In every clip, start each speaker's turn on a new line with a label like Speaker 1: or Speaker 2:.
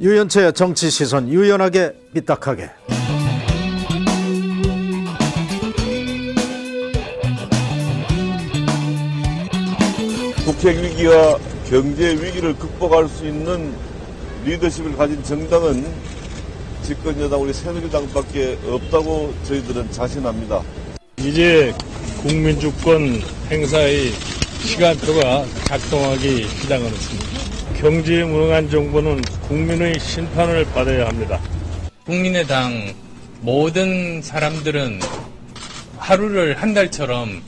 Speaker 1: 유연체의 정치 시선 유연하게 삐딱하게.
Speaker 2: 국회 위기와 경제 위기를 극복할 수 있는 리더십을 가진 정당은 집권 여당 우리 새누리당밖에 없다고 저희들은 자신합니다.
Speaker 3: 이제 국민주권 행사의 시간표가 작동하기 시작하였습니다. 경제에 무능한 정부는 국민의 심판을 받아야 합니다.
Speaker 4: 국민의당 모든 사람들은 하루를 한 달처럼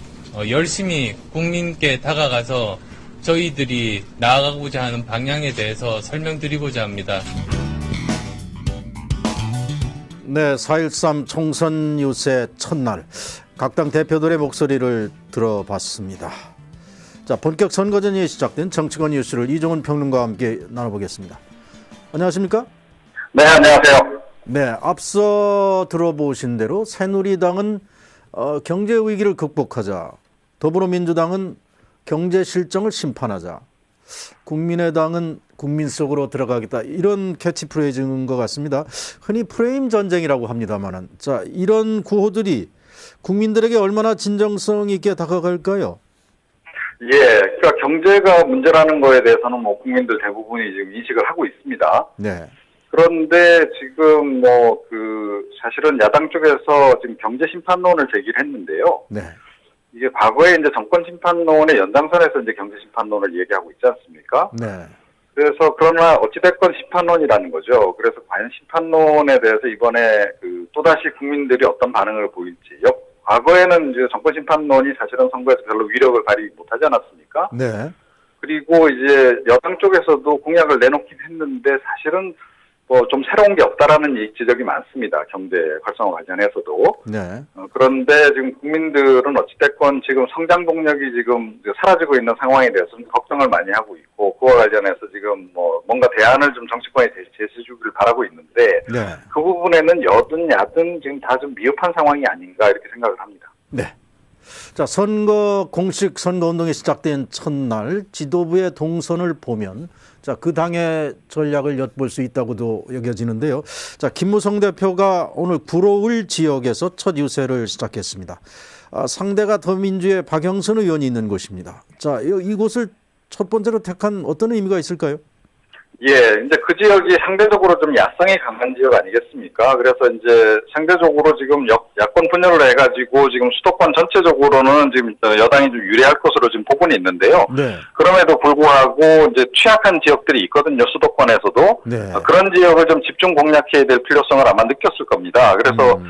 Speaker 4: 열심히 국민께 다가가서 저희들이 나아가고자 하는 방향에 대해서 설명드리고자 합니다.
Speaker 1: 네, 4.13 총선 유세 첫날 각 당 대표들의 목소리를 들어봤습니다. 자, 본격 선거전이 시작된 정치권 뉴스를 이종훈 평론가와 함께 나눠보겠습니다. 안녕하십니까?
Speaker 5: 네, 안녕하세요.
Speaker 1: 네, 앞서 들어보신 대로 새누리당은 경제 위기를 극복하자, 더불어민주당은 경제 실정을 심판하자, 국민의당은 국민 속으로 들어가겠다, 이런 캐치프레이즈인 것 같습니다. 흔히 프레임 전쟁이라고 합니다만은, 자, 이런 구호들이 국민들에게 얼마나 진정성 있게 다가갈까요?
Speaker 5: 예, 그러니까 경제가 문제라는 거에 대해서는 뭐 국민들 대부분이 지금 인식을 하고 있습니다.
Speaker 1: 네.
Speaker 5: 그런데 지금 사실은 야당 쪽에서 지금 경제 심판론을 제기를 했는데요.
Speaker 1: 네.
Speaker 5: 이게 과거에 이제 정권 심판론의 연장선에서 이제 경제 심판론을 얘기하고 있지 않습니까?
Speaker 1: 네.
Speaker 5: 그래서 그러나 어찌됐건 심판론이라는 거죠. 그래서 과연 심판론에 대해서 이번에 또다시 국민들이 어떤 반응을 보일지. 과거에는 이제 정권 심판론이 사실은 선거에서 별로 위력을 발휘 못하지 않았습니까?
Speaker 1: 네.
Speaker 5: 그리고 이제 여당 쪽에서도 공약을 내놓긴 했는데 사실은 뭐 좀 새로운 게 없다라는 지적이 많습니다. 경제 활성화 관련해서도.
Speaker 1: 네.
Speaker 5: 그런데 지금 국민들은 어찌됐건 지금 성장 동력이 지금 사라지고 있는 상황에 대해서 좀 걱정을 많이 하고 있고, 그와 관련해서 지금 뭐 뭔가 대안을 좀 정치권에 제시해주기를 바라고 있는데,
Speaker 1: 네.
Speaker 5: 그 부분에는 여든 야든 지금 다 좀 미흡한 상황이 아닌가 이렇게 생각을 합니다.
Speaker 1: 네. 자, 공식 선거운동이 시작된 첫날 지도부의 동선을 보면, 자, 그 당의 전략을 엿볼 수 있다고도 여겨지는데요. 자, 김무성 대표가 오늘 구로을 지역에서 첫 유세를 시작했습니다. 상대가 더민주의 박영선 의원이 있는 곳입니다. 자, 이곳을 첫 번째로 택한 어떤 의미가 있을까요?
Speaker 5: 예, 이제 그 지역이 상대적으로 좀 야성이 강한 지역 아니겠습니까? 그래서 이제 상대적으로 지금 야권 분열을 해가지고 지금 수도권 전체적으로는 지금 여당이 좀 유리할 것으로 지금 보고는 있는데요.
Speaker 1: 네.
Speaker 5: 그럼에도 불구하고 이제 취약한 지역들이 있거든요, 수도권에서도.
Speaker 1: 네.
Speaker 5: 그런 지역을 좀 집중 공략해야 될 필요성을 아마 느꼈을 겁니다. 그래서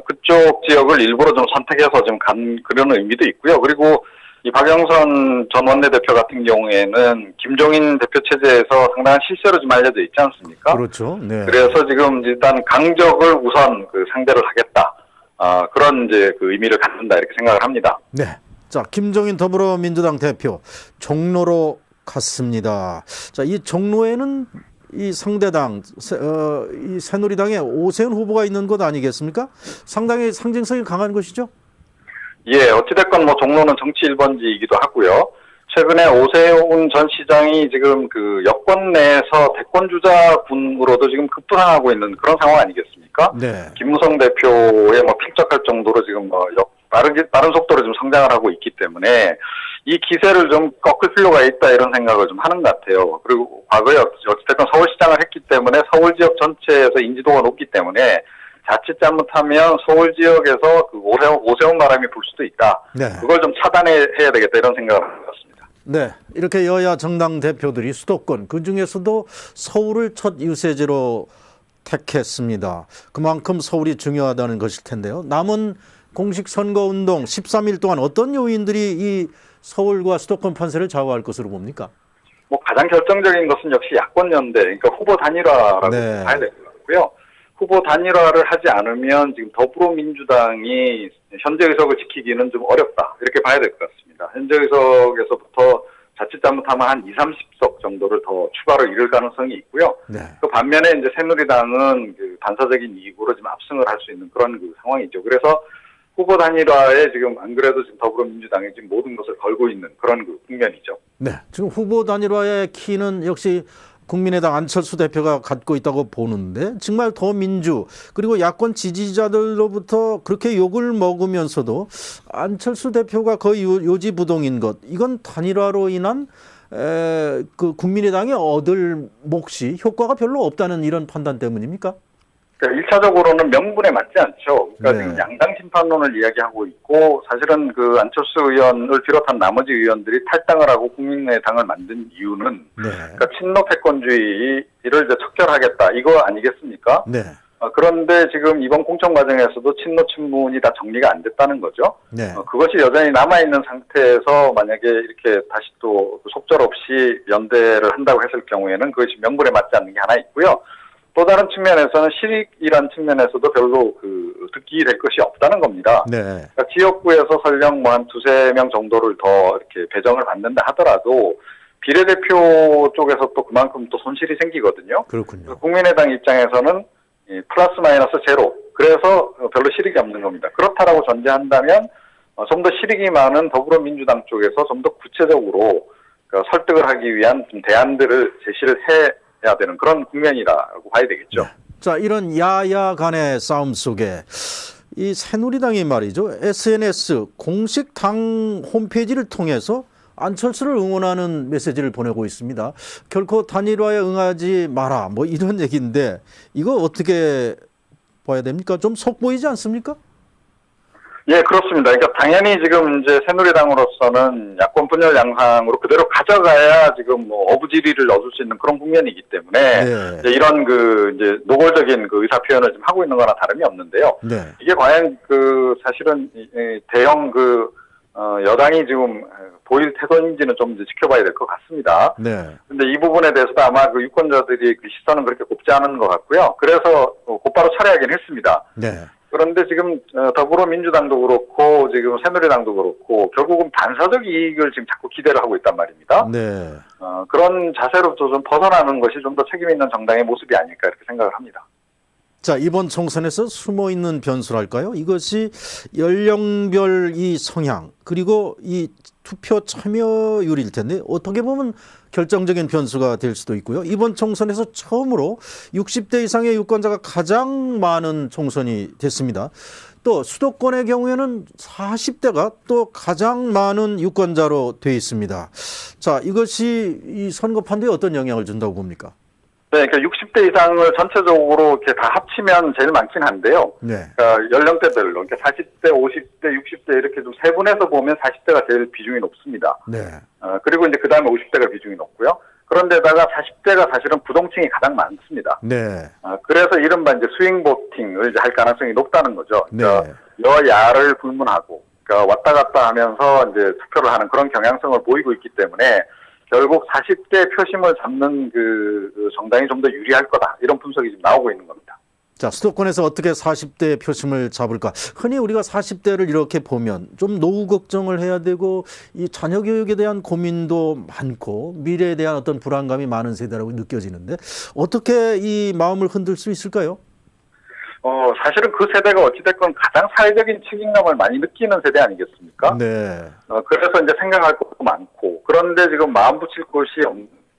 Speaker 5: 그쪽 지역을 일부러 좀 선택해서 좀 간 그런 의미도 있고요. 그리고 이 박영선 전 원내대표 같은 경우에는 김종인 대표 체제에서 상당한 실세로 좀 알려져 있지 않습니까?
Speaker 1: 그렇죠. 네.
Speaker 5: 그래서 지금 일단 강적을 우선 상대를 하겠다. 그런 이제 의미를 갖는다 이렇게 생각을 합니다.
Speaker 1: 네. 자, 김종인 더불어민주당 대표 종로로 갔습니다. 자, 이 종로에는 이 상대당, 이 새누리당의 오세훈 후보가 있는 곳 아니겠습니까? 상당히 상징성이 강한 곳이죠?
Speaker 5: 예, 어찌됐건 뭐 종로는 정치 1번지이기도 하고요. 최근에 오세훈 전 시장이 지금 여권 내에서 대권주자군으로도 지금 급부상하고 있는 그런 상황 아니겠습니까?
Speaker 1: 네.
Speaker 5: 김무성 대표에 필적할 정도로 지금 빠른 속도로 좀 성장을 하고 있기 때문에 이 기세를 좀 꺾을 필요가 있다 이런 생각을 좀 하는 것 같아요. 그리고 과거에 어찌됐건 서울시장을 했기 때문에 서울 지역 전체에서 인지도가 높기 때문에 자칫 잘못하면 서울 지역에서 오세훈 바람이 불 수도 있다.
Speaker 1: 네.
Speaker 5: 그걸 좀 차단해야 되겠다 이런 생각을 하는 것 같습니다.
Speaker 1: 네, 이렇게 여야 정당 대표들이 수도권, 그중에서도 서울을 첫 유세지로 택했습니다. 그만큼 서울이 중요하다는 것일 텐데요. 남은 공식 선거운동 13일 동안 어떤 요인들이 이 서울과 수도권 판세를 좌우할 것으로 봅니까?
Speaker 5: 뭐 가장 결정적인 것은 역시 야권연대, 그러니까 후보 단일화라고
Speaker 1: 네.
Speaker 5: 봐야 될 것 같고요. 후보 단일화를 하지 않으면 지금 더불어민주당이 현재 의석을 지키기는 좀 어렵다. 이렇게 봐야 될 것 같습니다. 현재 의석에서부터 자칫 잘못하면 한 20, 30석 정도를 더 추가로 이룰 가능성이 있고요.
Speaker 1: 네.
Speaker 5: 그 반면에 이제 새누리당은 반사적인 이익으로 좀 압승을 할 수 있는 그런 상황이죠. 그래서 후보 단일화에 지금 안 그래도 지금 더불어민주당이 지금 모든 것을 걸고 있는 그런 국면이죠.
Speaker 1: 네, 지금 후보 단일화의 키는 역시 국민의당 안철수 대표가 갖고 있다고 보는데 정말 더민주 그리고 야권 지지자들로부터 그렇게 욕을 먹으면서도 안철수 대표가 거의 요지부동인 것 이건 단일화로 인한 그 국민의당이 얻을 몫이 효과가 별로 없다는 이런 판단 때문입니까?
Speaker 5: 그러니까 1차적으로는 명분에 맞지 않죠. 그러니까
Speaker 1: 네.
Speaker 5: 지금 양당 심판론을 이야기하고 있고 사실은 그 안철수 의원을 비롯한 나머지 의원들이 탈당을 하고 국민의당을 만든 이유는
Speaker 1: 네.
Speaker 5: 그러니까 친노 패권주의를 이제 척결하겠다 이거 아니겠습니까?
Speaker 1: 네.
Speaker 5: 그런데 지금 이번 공천 과정에서도 친노 친문이 다 정리가 안 됐다는 거죠.
Speaker 1: 네.
Speaker 5: 그것이 여전히 남아있는 상태에서 만약에 이렇게 다시 또 속절없이 연대를 한다고 했을 경우에는 그것이 명분에 맞지 않는 게 하나 있고요. 또 다른 측면에서는 실익이란 측면에서도 별로 득이 될 것이 없다는 겁니다.
Speaker 1: 네.
Speaker 5: 그러니까 지역구에서 설령 뭐 한 두세 명 정도를 더 이렇게 배정을 받는다 하더라도 비례대표 쪽에서 또 그만큼 또 손실이 생기거든요.
Speaker 1: 그렇군요.
Speaker 5: 국민의당 입장에서는 플러스 마이너스 제로. 그래서 별로 실익이 없는 겁니다. 그렇다라고 전제한다면 좀 더 실익이 많은 더불어민주당 쪽에서 좀 더 구체적으로 설득을 하기 위한 좀 대안들을 제시를 해야 되는 그런 국면이라고 봐야 되겠죠.
Speaker 1: 네. 자, 이런 야야 간의 싸움 속에 이 새누리당이 말이죠. SNS 공식 당 홈페이지를 통해서 안철수를 응원하는 메시지를 보내고 있습니다. 결코 단일화에 응하지 마라 뭐 이런 얘기인데 이거 어떻게 봐야 됩니까? 좀 속 보이지 않습니까?
Speaker 5: 예, 그렇습니다. 그러니까 당연히 지금 이제 새누리당으로서는 야권 분열 양상으로 그대로 가져가야 지금 뭐 어부지리를 얻을 수 있는 그런 국면이기 때문에
Speaker 1: 네.
Speaker 5: 이제 이런 이제 노골적인 그 의사 표현을 지금 하고 있는 거나 다름이 없는데요.
Speaker 1: 네.
Speaker 5: 이게 과연 사실은 대형 여당이 지금 보일 태도인지는 좀 이제 지켜봐야 될 것 같습니다.
Speaker 1: 네.
Speaker 5: 근데 이 부분에 대해서도 아마 그 유권자들이 그 시선은 그렇게 곱지 않은 것 같고요. 그래서 곧바로 철회하긴 했습니다.
Speaker 1: 네.
Speaker 5: 그런데 지금 더불어민주당도 그렇고 지금 새누리당도 그렇고 결국은 반사적 이익을 지금 자꾸 기대를 하고 있단 말입니다.
Speaker 1: 네.
Speaker 5: 그런 자세로부터 좀 벗어나는 것이 좀 더 책임 있는 정당의 모습이 아닐까 이렇게 생각을 합니다.
Speaker 1: 자, 이번 총선에서 숨어 있는 변수랄까요? 이것이 연령별 이 성향 그리고 이 투표 참여율일 텐데 어떻게 보면 결정적인 변수가 될 수도 있고요. 이번 총선에서 처음으로 60대 이상의 유권자가 가장 많은 총선이 됐습니다. 또 수도권의 경우에는 40대가 또 가장 많은 유권자로 되어 있습니다. 자, 이것이 이 선거판도에 어떤 영향을 준다고 봅니까?
Speaker 5: 네, 그러니까 60대 이상을 전체적으로 이렇게 다 합치면 제일 많긴 한데요.
Speaker 1: 네.
Speaker 5: 그러니까 연령대별로, 그러니까 40대, 50대, 60대 이렇게 좀 세분해서 보면 40대가 제일 비중이 높습니다.
Speaker 1: 네.
Speaker 5: 그리고 이제 그 다음에 50대가 비중이 높고요. 그런데다가 40대가 사실은 부동층이 가장 많습니다.
Speaker 1: 네.
Speaker 5: 그래서 이른바 이제 스윙 보팅을 이제 할 가능성이 높다는 거죠. 그러니까
Speaker 1: 네.
Speaker 5: 여야를 불문하고, 그러니까 왔다 갔다 하면서 이제 투표를 하는 그런 경향성을 보이고 있기 때문에 결국 40대 표심을 잡는 그 정당이 좀 더 유리할 거다. 이런 분석이 지금 나오고 있는 겁니다.
Speaker 1: 자, 수도권에서 어떻게 40대 표심을 잡을까? 흔히 우리가 40대를 이렇게 보면 좀 노후 걱정을 해야 되고 이 자녀 교육에 대한 고민도 많고 미래에 대한 어떤 불안감이 많은 세대라고 느껴지는데 어떻게 이 마음을 흔들 수 있을까요?
Speaker 5: 사실은 그 세대가 어찌됐건 가장 사회적인 책임감을 많이 느끼는 세대 아니겠습니까?
Speaker 1: 네.
Speaker 5: 그래서 이제 생각할 것도 많고, 그런데 지금 마음 붙일 곳이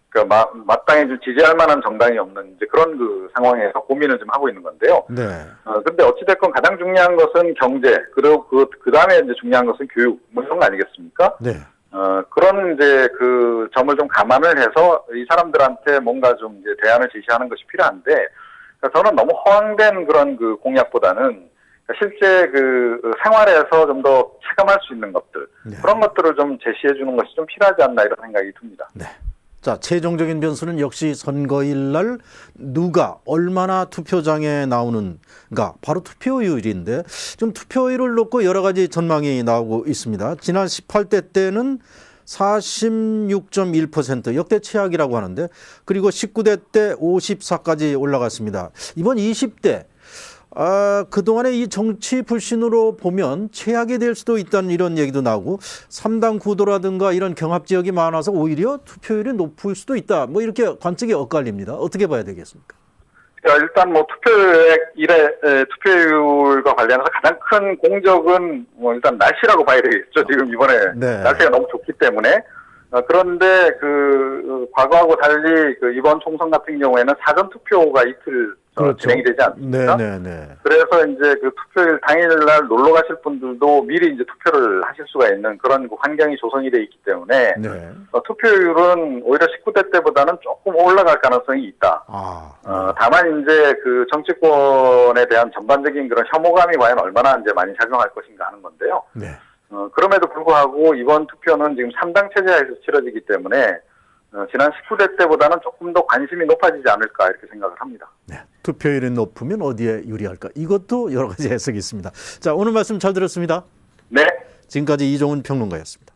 Speaker 5: 그러니까 마땅히 좀 지지할 만한 정당이 없는 이제 그런 그 상황에서 고민을 좀 하고 있는 건데요.
Speaker 1: 네.
Speaker 5: 근데 어찌됐건 가장 중요한 것은 경제, 그리고 그 다음에 이제 중요한 것은 교육, 뭐 이런 거 아니겠습니까?
Speaker 1: 네.
Speaker 5: 그런 이제 그 점을 좀 감안을 해서 이 사람들한테 뭔가 좀 이제 대안을 제시하는 것이 필요한데, 그러니까 저는 너무 허황된 그런 그 공약보다는 실제 그 생활에서 좀 더 체감할 수 있는 것들,
Speaker 1: 네.
Speaker 5: 그런 것들을 좀 제시해 주는 것이 좀 필요하지 않나 이런 생각이 듭니다.
Speaker 1: 네. 자, 최종적인 변수는 역시 선거일 날 누가 얼마나 투표장에 나오는가, 바로 투표율인데 좀 투표율을 놓고 여러 가지 전망이 나오고 있습니다. 지난 18대 때는 46.1% 역대 최악이라고 하는데, 그리고 19대 때 54까지 올라갔습니다. 이번 20대 그동안의 이 정치 불신으로 보면 최악이 될 수도 있다는 이런 얘기도 나오고 3당 구도라든가 이런 경합 지역이 많아서 오히려 투표율이 높을 수도 있다. 뭐 이렇게 관측이 엇갈립니다. 어떻게 봐야 되겠습니까?
Speaker 5: 일단 뭐 투표율과 관련해서 가장 큰 공적은 뭐 일단 날씨라고 봐야 되겠죠. 지금 이번에
Speaker 1: 네.
Speaker 5: 날씨가 너무 좋기 때문에 그런데 과거하고 달리 이번 총선 같은 경우에는 사전 투표가 이틀 진행이 되지 않습니까?
Speaker 1: 네네네.
Speaker 5: 그래서 이제 투표일 당일날 놀러 가실 분들도 미리 이제 투표를 하실 수가 있는 그런 환경이 조성이 돼 있기 때문에
Speaker 1: 네.
Speaker 5: 투표율은 오히려 19대 때보다는 조금 올라갈 가능성이 있다. 다만 이제 정치권에 대한 전반적인 그런 혐오감이 과연 얼마나 이제 많이 작용할 것인가 하는 건데요.
Speaker 1: 네.
Speaker 5: 그럼에도 불구하고 이번 투표는 지금 3당 체제에서 치러지기 때문에 지난 19대 때보다는 조금 더 관심이 높아지지 않을까 이렇게 생각을 합니다.
Speaker 1: 네. 투표율이 높으면 어디에 유리할까? 이것도 여러 가지 해석이 있습니다. 자, 오늘 말씀 잘 들었습니다.
Speaker 5: 네.
Speaker 1: 지금까지 이종훈 평론가였습니다.